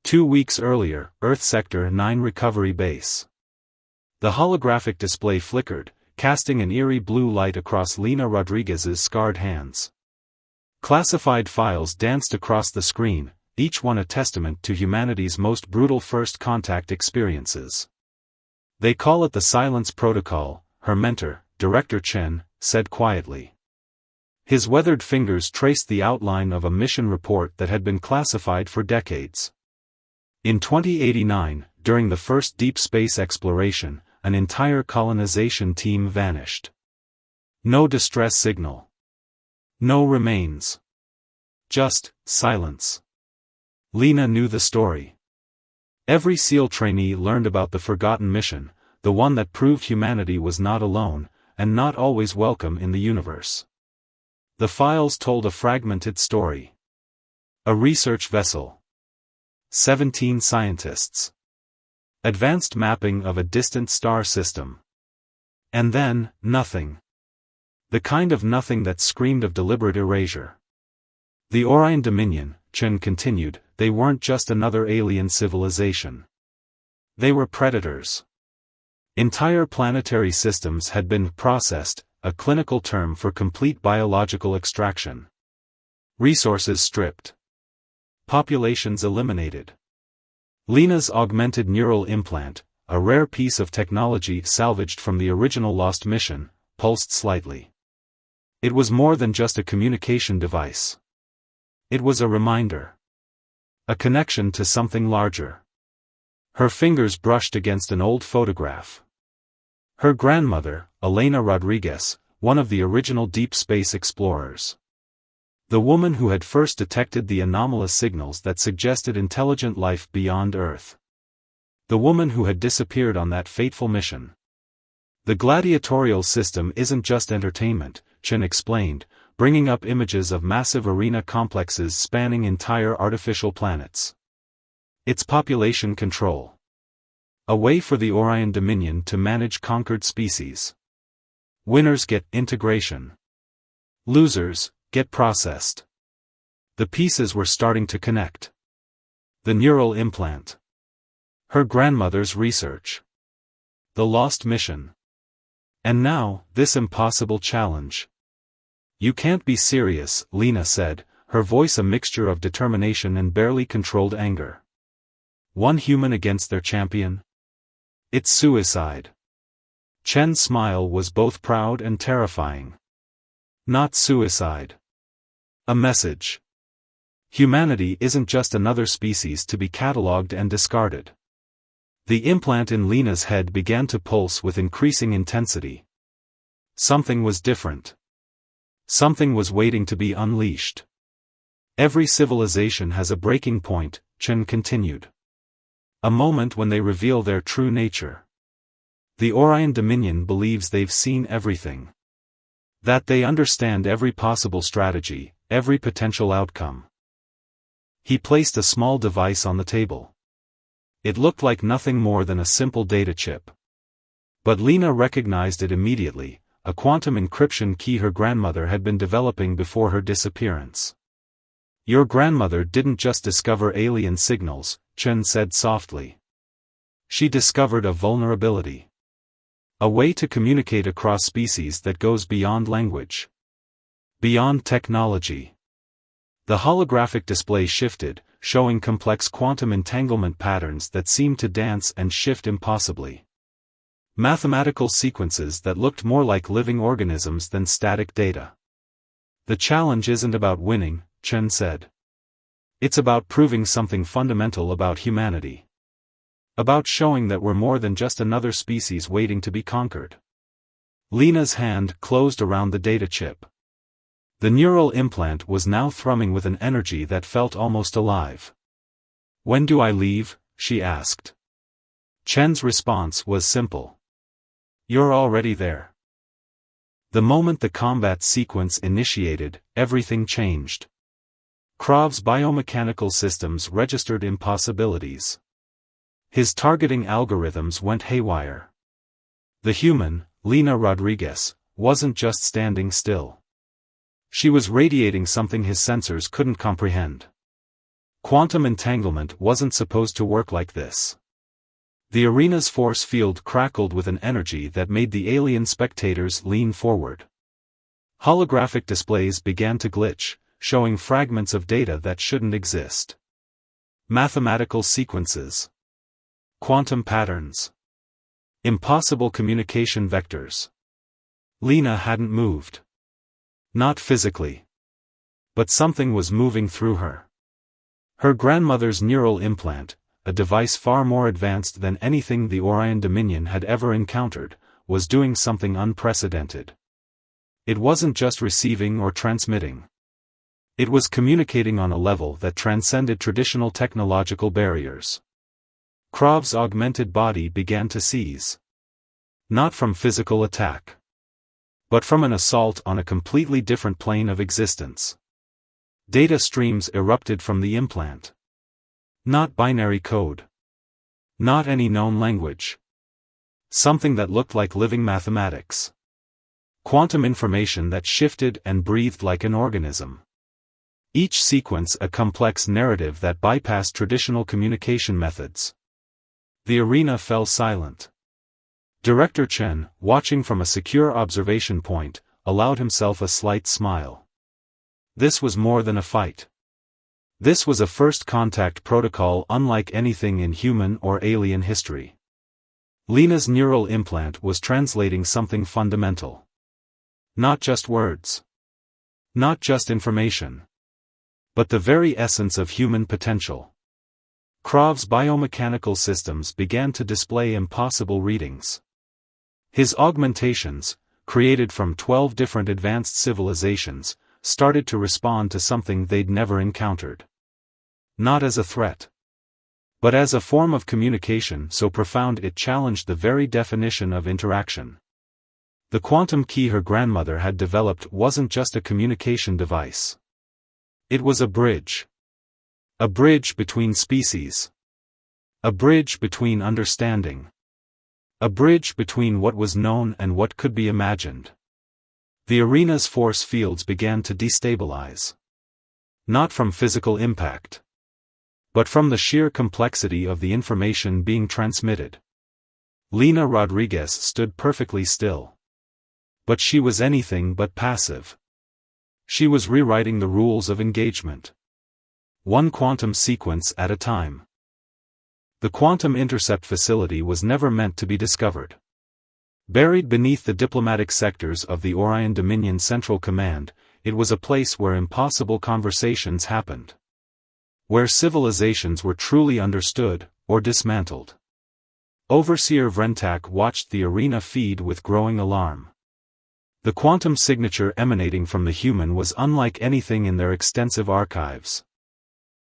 2 weeks earlier, Earth Sector 9 Recovery Base. The holographic display flickered, casting an eerie blue light across Lena Rodriguez's scarred hands. Classified files danced across the screen, each one a testament to humanity's most brutal first contact experiences. "They call it the Silence Protocol," her mentor, Director Chen, said quietly. His weathered fingers traced the outline of a mission report that had been classified for decades. In 2089, during the first deep space exploration, an entire colonization team vanished. No distress signal. No remains. Just silence. Lena knew the story. Every SEAL trainee learned about the forgotten mission, the one that proved humanity was not alone, and not always welcome in the universe. The files told a fragmented story. A research vessel. 17 scientists. Advanced mapping of a distant star system. And then, nothing. The kind of nothing that screamed of deliberate erasure. The Orion Dominion, Chen continued, they weren't just another alien civilization. They were predators. Entire planetary systems had been processed, a clinical term for complete biological extraction. Resources stripped. Populations eliminated. Lena's augmented neural implant, a rare piece of technology salvaged from the original Lost mission, pulsed slightly. It was more than just a communication device. It was a reminder. A connection to something larger. Her fingers brushed against an old photograph. Her grandmother, Elena Rodriguez, one of the original deep space explorers. The woman who had first detected the anomalous signals that suggested intelligent life beyond Earth. The woman who had disappeared on that fateful mission. The gladiatorial system isn't just entertainment, Chen explained, bringing up images of massive arena complexes spanning entire artificial planets. It's population control. A way for the Orion Dominion to manage conquered species. Winners get integration. Losers get processed. The pieces were starting to connect. The neural implant. Her grandmother's research. The lost mission. And now, this impossible challenge. "You can't be serious," Lena said, her voice a mixture of determination and barely controlled anger. "One human against their champion? It's suicide." Chen's smile was both proud and terrifying. Not suicide. A message. Humanity isn't just another species to be catalogued and discarded. The implant in Lena's head began to pulse with increasing intensity. Something was different. Something was waiting to be unleashed. Every civilization has a breaking point, Chen continued. A moment when they reveal their true nature. The Orion Dominion believes they've seen everything. That they understand every possible strategy, every potential outcome. He placed a small device on the table. It looked like nothing more than a simple data chip. But Lena recognized it immediately, a quantum encryption key her grandmother had been developing before her disappearance. "Your grandmother didn't just discover alien signals," Chen said softly. "She discovered a vulnerability. A way to communicate across species that goes beyond language. Beyond technology." The holographic display shifted, showing complex quantum entanglement patterns that seemed to dance and shift impossibly. Mathematical sequences that looked more like living organisms than static data. "The challenge isn't about winning," Chen said. "It's about proving something fundamental about humanity. About showing that we're more than just another species waiting to be conquered." Lena's hand closed around the data chip. The neural implant was now thrumming with an energy that felt almost alive. "When do I leave?" she asked. Chen's response was simple. "You're already there." The moment the combat sequence initiated, everything changed. Krov's biomechanical systems registered impossibilities. His targeting algorithms went haywire. The human, Lena Rodriguez, wasn't just standing still. She was radiating something his sensors couldn't comprehend. Quantum entanglement wasn't supposed to work like this. The arena's force field crackled with an energy that made the alien spectators lean forward. Holographic displays began to glitch, showing fragments of data that shouldn't exist. Mathematical sequences. Quantum patterns. Impossible communication vectors. Lena hadn't moved. Not physically. But something was moving through her. Her grandmother's neural implant, a device far more advanced than anything the Orion Dominion had ever encountered, was doing something unprecedented. It wasn't just receiving or transmitting. It was communicating on a level that transcended traditional technological barriers. Krov's augmented body began to seize. Not from physical attack. But from an assault on a completely different plane of existence. Data streams erupted from the implant. Not binary code. Not any known language. Something that looked like living mathematics. Quantum information that shifted and breathed like an organism. Each sequence a complex narrative that bypassed traditional communication methods. The arena fell silent. Director Chen, watching from a secure observation point, allowed himself a slight smile. This was more than a fight. This was a first contact protocol unlike anything in human or alien history. Lena's neural implant was translating something fundamental. Not just words. Not just information. But the very essence of human potential. Krov's biomechanical systems began to display impossible readings. His augmentations, created from 12 different advanced civilizations, started to respond to something they'd never encountered. Not as a threat. But as a form of communication so profound it challenged the very definition of interaction. The quantum key her grandmother had developed wasn't just a communication device. It was a bridge. A bridge between species. A bridge between understanding. A bridge between what was known and what could be imagined. The arena's force fields began to destabilize. Not from physical impact. But from the sheer complexity of the information being transmitted. Lena Rodriguez stood perfectly still. But she was anything but passive. She was rewriting the rules of engagement. One quantum sequence at a time. The quantum intercept facility was never meant to be discovered. Buried beneath the diplomatic sectors of the Orion Dominion Central Command, it was a place where impossible conversations happened. Where civilizations were truly understood, or dismantled. Overseer Vrentak watched the arena feed with growing alarm. The quantum signature emanating from the human was unlike anything in their extensive archives.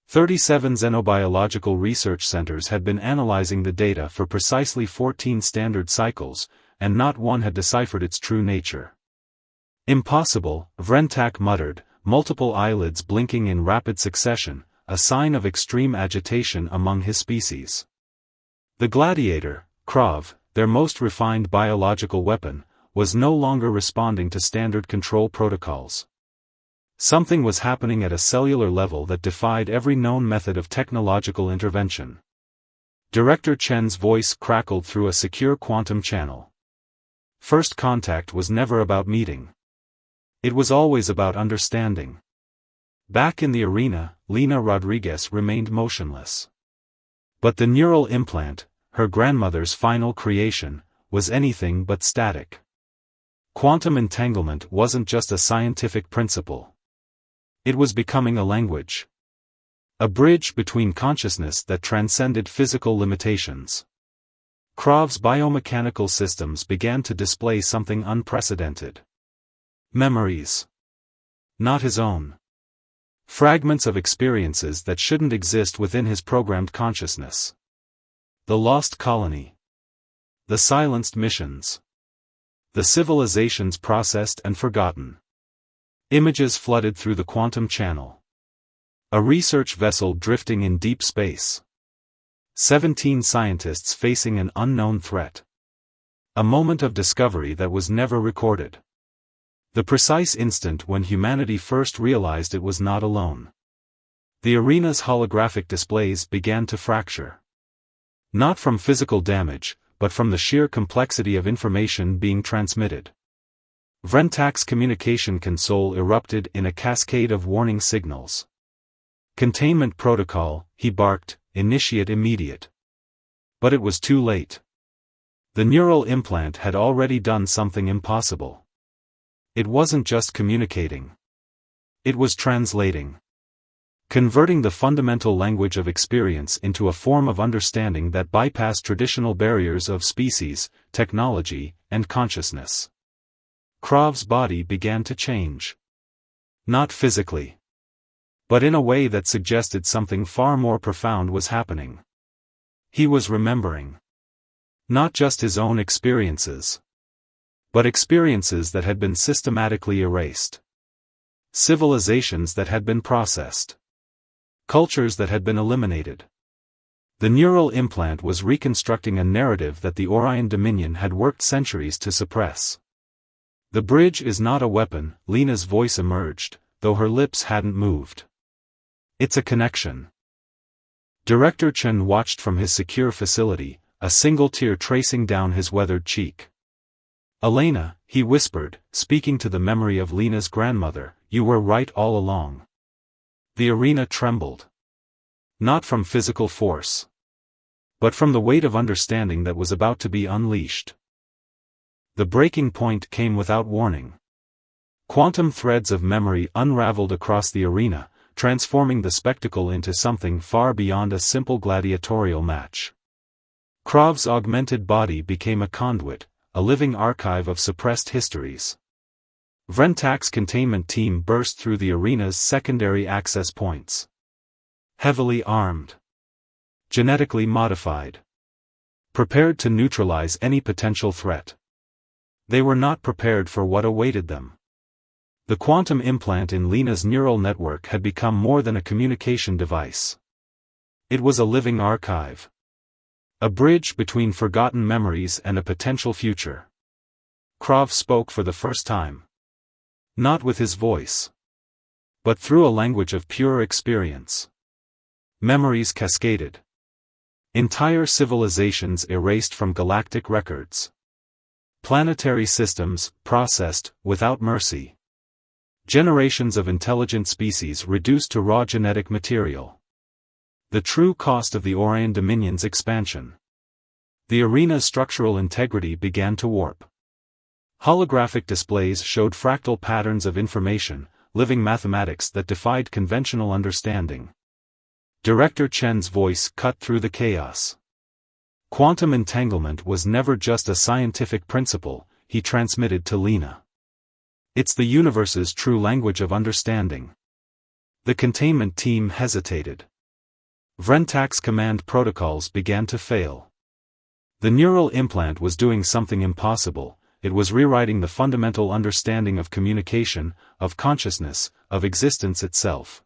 37 xenobiological research centers had been analyzing the data for precisely 14 standard cycles, and not one had deciphered its true nature. Impossible, Vrentak muttered, multiple eyelids blinking in rapid succession, a sign of extreme agitation among his species. The Gladiator, Krov, their most refined biological weapon, was no longer responding to standard control protocols. Something was happening at a cellular level that defied every known method of technological intervention. Director Chen's voice crackled through a secure quantum channel. First contact was never about meeting. It was always about understanding. Back in the arena, Lena Rodriguez remained motionless. But the neural implant, her grandmother's final creation, was anything but static. Quantum entanglement wasn't just a scientific principle. It was becoming a language. A bridge between consciousness that transcended physical limitations. Krov's biomechanical systems began to display something unprecedented. Memories. Not his own. Fragments of experiences that shouldn't exist within his programmed consciousness. The lost colony. The silenced missions. The civilizations processed and forgotten. Images flooded through the quantum channel. A research vessel drifting in deep space. 17 scientists facing an unknown threat. A moment of discovery that was never recorded. The precise instant when humanity first realized it was not alone. The arena's holographic displays began to fracture. Not from physical damage, but from the sheer complexity of information being transmitted. Vrentak's communication console erupted in a cascade of warning signals. "Containment protocol," he barked, "initiate immediate." But it was too late. The neural implant had already done something impossible. It wasn't just communicating. It was translating. Converting the fundamental language of experience into a form of understanding that bypassed traditional barriers of species, technology, and consciousness. Krov's body began to change. Not physically. But in a way that suggested something far more profound was happening. He was remembering. Not just his own experiences. But experiences that had been systematically erased. Civilizations that had been processed. Cultures that had been eliminated. The neural implant was reconstructing a narrative that the Orion Dominion had worked centuries to suppress. "The bridge is not a weapon," Lena's voice emerged, though her lips hadn't moved. "It's a connection." Director Chen watched from his secure facility, a single tear tracing down his weathered cheek. "Elena," he whispered, speaking to the memory of Lena's grandmother, "you were right all along." The arena trembled. Not from physical force. But from the weight of understanding that was about to be unleashed. The breaking point came without warning. Quantum threads of memory unraveled across the arena, transforming the spectacle into something far beyond a simple gladiatorial match. Krov's augmented body became a conduit, a living archive of suppressed histories. Vrentak's containment team burst through the arena's secondary access points. Heavily armed. Genetically modified. Prepared to neutralize any potential threat. They were not prepared for what awaited them. The quantum implant in Lena's neural network had become more than a communication device. It was a living archive. A bridge between forgotten memories and a potential future. Krov spoke for the first time. Not with his voice. But through a language of pure experience. Memories cascaded. Entire civilizations erased from galactic records. Planetary systems processed without mercy. Generations of intelligent species reduced to raw genetic material. The true cost of the Orion Dominion's expansion. The arena's structural integrity began to warp. Holographic displays showed fractal patterns of information, living mathematics that defied conventional understanding. Director Chen's voice cut through the chaos. Quantum entanglement was never just a scientific principle, he transmitted to Lena. It's the universe's true language of understanding. The containment team hesitated. Vrentak's command protocols began to fail. The neural implant was doing something impossible. It was rewriting the fundamental understanding of communication, of consciousness, of existence itself.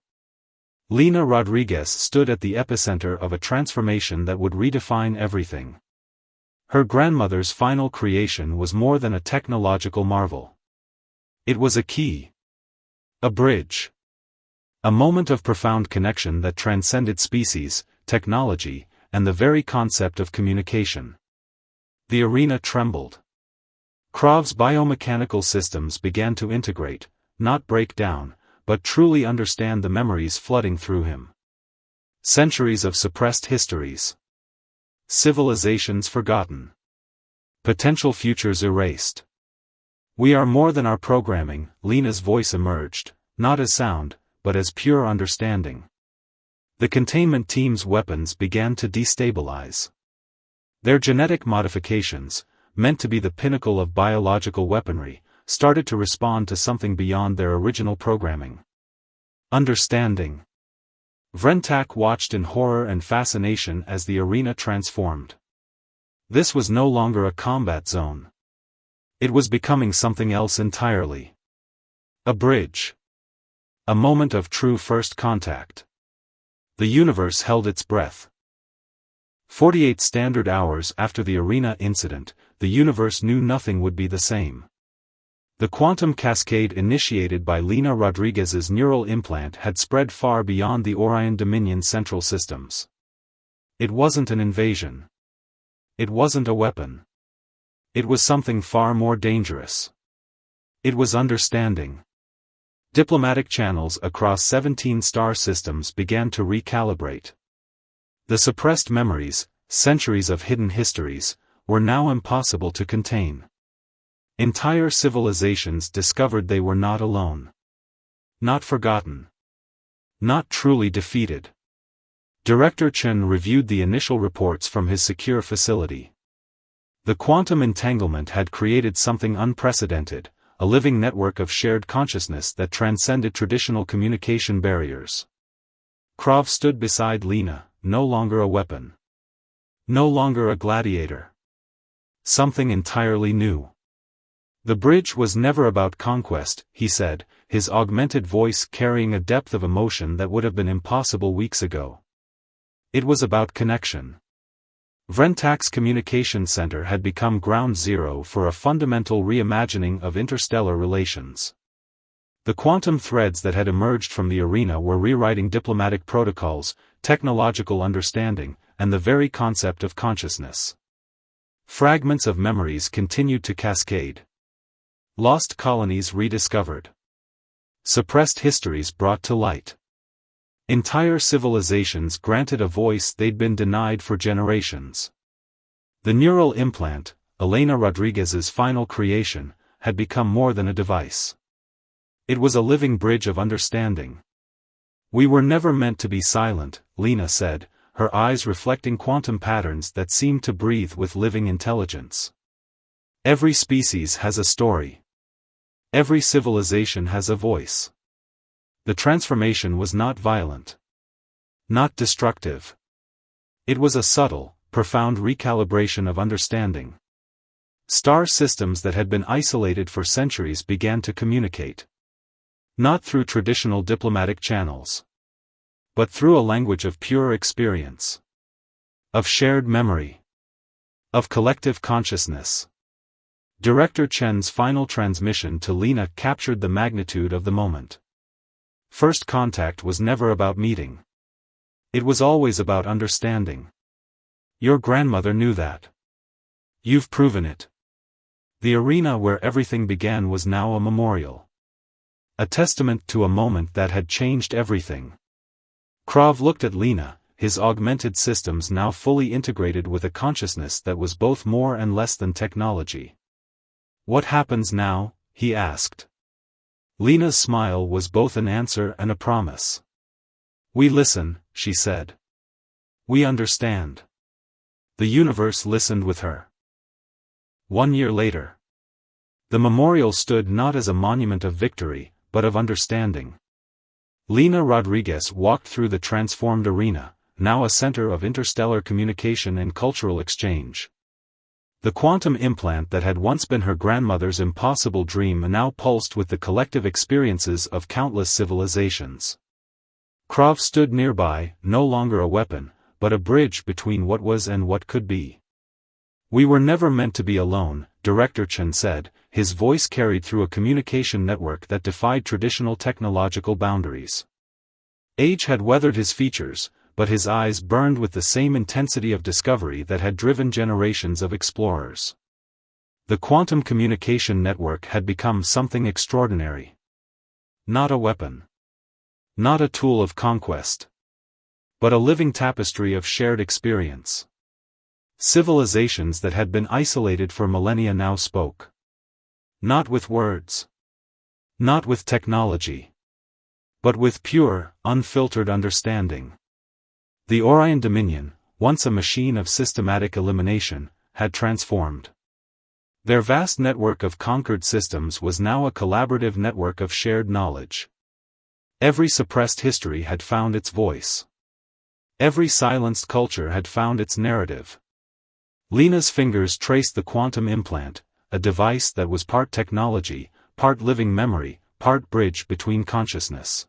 Lena Rodriguez stood at the epicenter of a transformation that would redefine everything. Her grandmother's final creation was more than a technological marvel. It was a key. A bridge. A moment of profound connection that transcended species, technology, and the very concept of communication. The arena trembled. Krov's biomechanical systems began to integrate, not break down, but truly understand the memories flooding through him. Centuries of suppressed histories. Civilizations forgotten. Potential futures erased. "We are more than our programming," Lena's voice emerged, not as sound, but as pure understanding. The containment team's weapons began to destabilize. Their genetic modifications, meant to be the pinnacle of biological weaponry, started to respond to something beyond their original programming. Understanding. Vrentak watched in horror and fascination as the arena transformed. This was no longer a combat zone. It was becoming something else entirely. A bridge. A moment of true first contact. The universe held its breath. 48 standard hours after the arena incident, the universe knew nothing would be the same. The quantum cascade initiated by Lina Rodriguez's neural implant had spread far beyond the Orion Dominion central systems. It wasn't an invasion. It wasn't a weapon. It was something far more dangerous. It was understanding. Diplomatic channels across 17 star systems began to recalibrate. The suppressed memories, centuries of hidden histories, were now impossible to contain. Entire civilizations discovered they were not alone. Not forgotten. Not truly defeated. Director Chen reviewed the initial reports from his secure facility. The quantum entanglement had created something unprecedented, a living network of shared consciousness that transcended traditional communication barriers. Krav stood beside Lina, no longer a weapon. No longer a gladiator. Something entirely new. The bridge was never about conquest, he said, his augmented voice carrying a depth of emotion that would have been impossible weeks ago. It was about connection. Vrentak's communication center had become ground zero for a fundamental reimagining of interstellar relations. The quantum threads that had emerged from the arena were rewriting diplomatic protocols, technological understanding, and the very concept of consciousness. Fragments of memories continued to cascade. Lost colonies rediscovered. Suppressed histories brought to light. Entire civilizations granted a voice they'd been denied for generations. The neural implant, Elena Rodriguez's final creation, had become more than a device. It was a living bridge of understanding. We were never meant to be silent, Lina said, her eyes reflecting quantum patterns that seemed to breathe with living intelligence. Every species has a story. Every civilization has a voice. The transformation was not violent. Not destructive. It was a subtle, profound recalibration of understanding. Star systems that had been isolated for centuries began to communicate. Not through traditional diplomatic channels. But through a language of pure experience. Of shared memory. Of collective consciousness. Director Chen's final transmission to Lina captured the magnitude of the moment. First contact was never about meeting. It was always about understanding. Your grandmother knew that. You've proven it. The arena where everything began was now a memorial. A testament to a moment that had changed everything. Krav looked at Lina, his augmented systems now fully integrated with a consciousness that was both more and less than technology. What happens now? He asked. Lina's smile was both an answer and a promise. We listen, she said. We understand. The universe listened with her. 1 year later. The memorial stood not as a monument of victory, but of understanding. Lina Rodriguez walked through the transformed arena, now a center of interstellar communication and cultural exchange. The quantum implant that had once been her grandmother's impossible dream now pulsed with the collective experiences of countless civilizations. Krav stood nearby, no longer a weapon, but a bridge between what was and what could be. We were never meant to be alone, Director Chen said, his voice carried through a communication network that defied traditional technological boundaries. Age had weathered his features, but his eyes burned with the same intensity of discovery that had driven generations of explorers. The quantum communication network had become something extraordinary. Not a weapon. Not a tool of conquest. But a living tapestry of shared experience. Civilizations that had been isolated for millennia now spoke. Not with words. Not with technology. But with pure, unfiltered understanding. The Orion Dominion, once a machine of systematic elimination, had transformed. Their vast network of conquered systems was now a collaborative network of shared knowledge. Every suppressed history had found its voice. Every silenced culture had found its narrative. Lina's fingers traced the quantum implant, a device that was part technology, part living memory, part bridge between consciousness.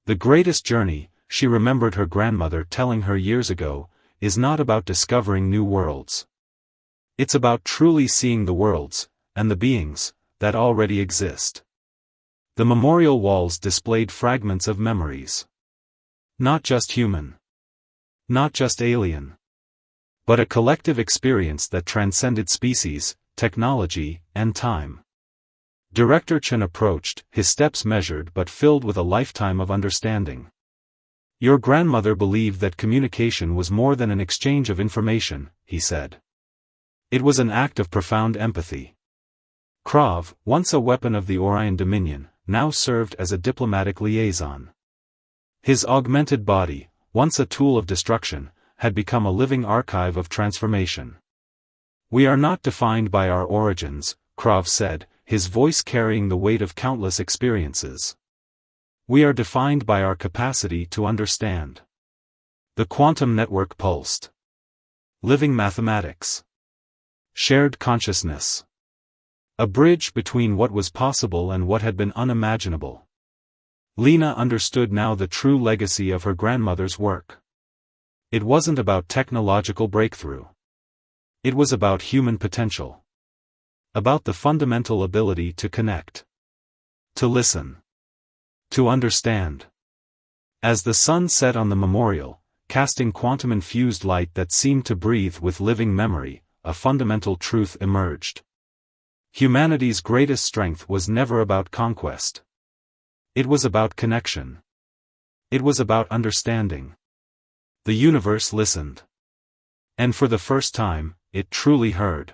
The greatest journey, she remembered her grandmother telling her years ago, is not about discovering new worlds. It's about truly seeing the worlds, and the beings, that already exist. The memorial walls displayed fragments of memories. Not just human. Not just alien. But a collective experience that transcended species, technology, and time. Director Chen approached, his steps measured but filled with a lifetime of understanding. Your grandmother believed that communication was more than an exchange of information, he said. It was an act of profound empathy. Krav, once a weapon of the Orion Dominion, now served as a diplomatic liaison. His augmented body, once a tool of destruction, had become a living archive of transformation. We are not defined by our origins, Krav said, his voice carrying the weight of countless experiences. We are defined by our capacity to understand. The quantum network pulsed. Living mathematics. Shared consciousness. A bridge between what was possible and what had been unimaginable. Lena understood now the true legacy of her grandmother's work. It wasn't about technological breakthrough. It was about human potential. About the fundamental ability to connect. To listen. To understand. As the sun set on the memorial, casting quantum-infused light that seemed to breathe with living memory, a fundamental truth emerged. Humanity's greatest strength was never about conquest. It was about connection. It was about understanding. The universe listened. And for the first time, it truly heard.